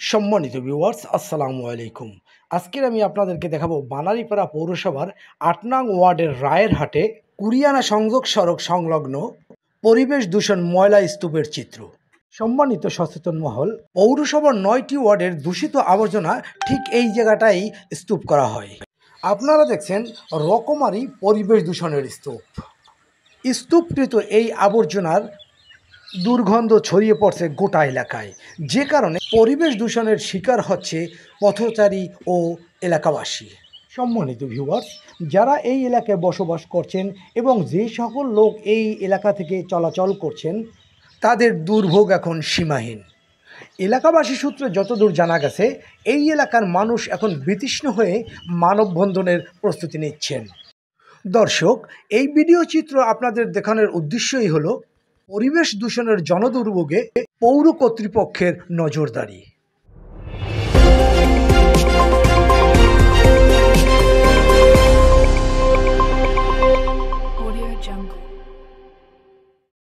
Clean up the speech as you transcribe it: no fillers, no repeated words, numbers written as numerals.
সম্মানিত ভিউয়ার্স, আসসালামু আলাইকুম। আজকের আমি আপনাদেরকে দেখাবো বানারীপাড়া পৌরসভার ৮ নং ওয়ার্ডের রায়েরহাটে কুরিয়ানা সংযোগ সড়ক সংলগ্ন পরিবেশ দূষণ ময়লা স্তূপের চিত্র। সম্মানিত সচেতন মহল, পৌরসভার ৯টি ওয়ার্ডের দূষিত আবর্জনা ঠিক এই জায়গাটাই স্তূপ করা হয়। আপনারা দেখছেন রকমারি পরিবেশ দূষণের স্তূপ। স্তূপকৃত এই আবর্জনার দুর্গন্ধ ছড়িয়ে পড়ছে গোটা এলাকায়, যে কারণে পরিবেশ দূষণের শিকার হচ্ছে পথচারী ও এলাকাবাসী। সম্মানিত ভিউয়ার্স, যারা এই এলাকায় বসবাস করছেন এবং যে সকল লোক এই এলাকা থেকে চলাচল করছেন, তাদের দুর্ভোগ এখন সীমাহীন। এলাকাবাসী সূত্রে যতদূর জানা গেছে, এই এলাকার মানুষ এখন বিতৃষ্ণ হয়ে মানববন্ধনের প্রস্তুতি নিচ্ছেন। দর্শক, এই ভিডিও চিত্র আপনাদের দেখানোর উদ্দেশ্যই হলো পরিবেশ দূষণের জনদুর্ভোগে পৌর কর্তৃপক্ষের নজরদারি। Audio Jungle.